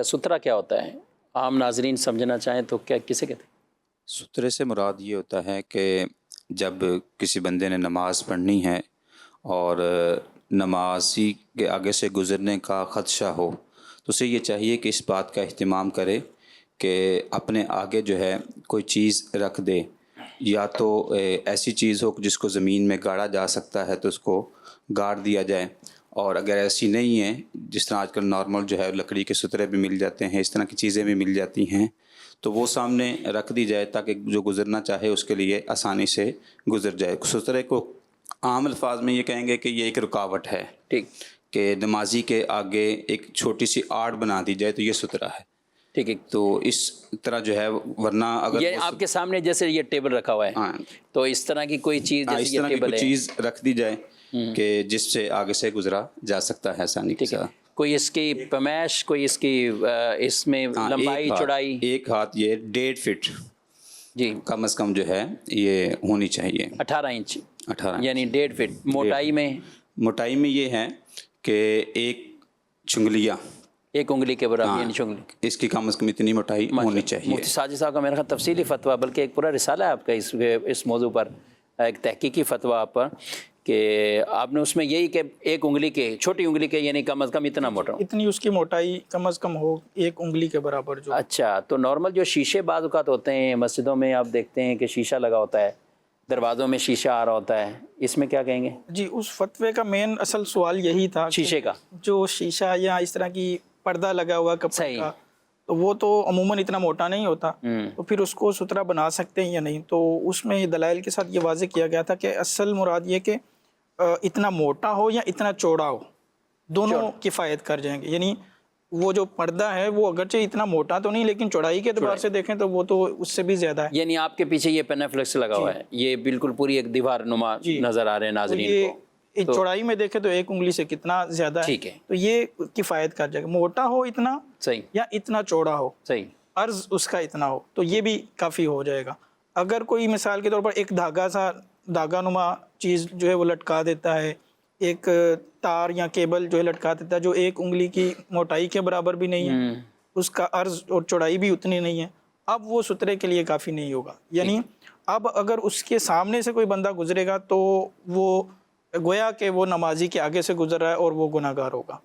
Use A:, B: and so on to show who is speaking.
A: سترہ کیا ہوتا ہے؟ عام ناظرین سمجھنا چاہیں تو کیا کسے کہتے ہیں؟
B: سترے سے مراد یہ ہوتا ہے کہ جب کسی بندے نے نماز پڑھنی ہے اور نمازی کے آگے سے گزرنے کا خدشہ ہو تو اسے یہ چاہیے کہ اس بات کا اہتمام کرے کہ اپنے آگے جو ہے کوئی چیز رکھ دے، یا تو ایسی چیز ہو جس کو زمین میں گاڑا جا سکتا ہے تو اس کو گاڑ دیا جائے، اور اگر ایسی نہیں ہے، جس طرح آج کل نارمل جو ہے لکڑی کے سترے بھی مل جاتے ہیں، اس طرح کی چیزیں بھی مل جاتی ہیں، تو وہ سامنے رکھ دی جائے تاکہ جو گزرنا چاہے اس کے لیے آسانی سے گزر جائے۔ سترے کو عام الفاظ میں یہ کہیں گے کہ یہ ایک رکاوٹ ہے،
A: ٹھیک،
B: کہ نمازی کے آگے ایک چھوٹی سی آڑ بنا دی جائے تو یہ سترہ ہے۔
A: ٹھیک ہے،
B: تو اس طرح جو ہے، ورنہ اگر
A: یہ آپ کے سامنے جیسے یہ ٹیبل رکھا ہوا ہے،
B: ہاں،
A: تو اس طرح کی کوئی چیز
B: اس
A: جیسے یہ
B: طرح کی
A: ٹیبل
B: کوئی
A: ہے،
B: چیز رکھ دی جائے کہ جس سے آگے سے گزرا جا سکتا ہے آسانی کے
A: ٹھیک ہے،
B: ساتھ۔
A: کوئی اس کی پیمائش، کوئی اس کی اس میں لمبائی چوڑائی؟
B: ایک ہاتھ یہ 1.5 فٹ
A: جی،
B: کم از کم جو ہے یہ ہونی چاہیے،
A: 18 انچ
B: 18
A: یعنی 1.5 فٹ۔ موٹائی میں؟
B: موٹائی میں یہ ہے کہ ایک چنگلیہ،
A: ایک انگلی کے برابر، یعنی چنگلی،
B: اس کی کم از کم اتنی موٹائی ہونی چاہیے۔
A: مفتی ساجد صاحب کا میرا خیال تفصیلی فتویٰ، بلکہ ایک پورا رسالہ ہے آپ کا اس موضوع پر، ایک تحقیقی فتویٰ آپ پر، کہ آپ نے اس میں یہی کہ ایک انگلی کے، چھوٹی انگلی کے یعنی کم از کم اتنا موٹا،
C: اتنی اس کی موٹائی کم از کم ہو، ایک انگلی کے برابر جو۔
A: اچھا، تو نارمل جو شیشے بعض اوقات ہوتے ہیں مسجدوں میں، آپ دیکھتے ہیں کہ شیشہ لگا ہوتا ہے، دروازوں میں شیشہ آ رہا ہوتا ہے، اس میں کیا کہیں گے؟
C: جی، اس فتوے کا مین اصل سوال یہی تھا کہ
A: شیشے کا
C: جو شیشہ یا اس طرح کی پردہ لگا ہوا کپڑے کا، تو وہ تو عموماً اتنا موٹا نہیں ہوتا، تو پھر اس کو سترا بنا سکتے ہیں یا نہیں؟ تو اس میں دلائل کے ساتھ یہ واضح کیا گیا تھا کہ اصل مراد یہ کہ اتنا موٹا ہو یا اتنا چوڑا ہو، دونوں کفایت کر جائیں گے۔ یعنی وہ جو پردہ ہے وہ اگرچہ اتنا موٹا تو نہیں، لیکن چوڑائی کے اعتبار سے دیکھیں تو وہ تو اس سے بھی زیادہ ہے۔
A: یعنی آپ کے پیچھے یہ پینافلیکس لگا ہوا ہے، یہ بالکل پوری ایک دیوار نما نظر آ رہے ہیں ناظرین کو،
C: چوڑائی میں دیکھیں تو ایک انگلی سے کتنا زیادہ ہے،
A: ٹھیک ہے،
C: تو یہ کفایت کر جائے گا۔ موٹا ہو اتنا
A: صحیح،
C: یا اتنا چوڑا ہو،
A: صحیح،
C: عرض اس کا اتنا ہو، تو یہ بھی کافی ہو جائے گا۔ اگر کوئی مثال کے طور پر ایک دھاگا نما چیز جو ہے وہ لٹکا دیتا ہے، ایک تار یا کیبل جو ہے لٹکا دیتا ہے جو ایک انگلی کی موٹائی کے برابر بھی نہیں ہے، اس کا عرض اور چوڑائی بھی اتنی نہیں ہے، اب وہ سترے کے لیے کافی نہیں ہوگا۔ یعنی اب اگر اس کے سامنے سے کوئی بندہ گزرے گا تو وہ گویا کہ وہ نمازی کے آگے سے گزر رہا ہے اور وہ گناہگار ہوگا۔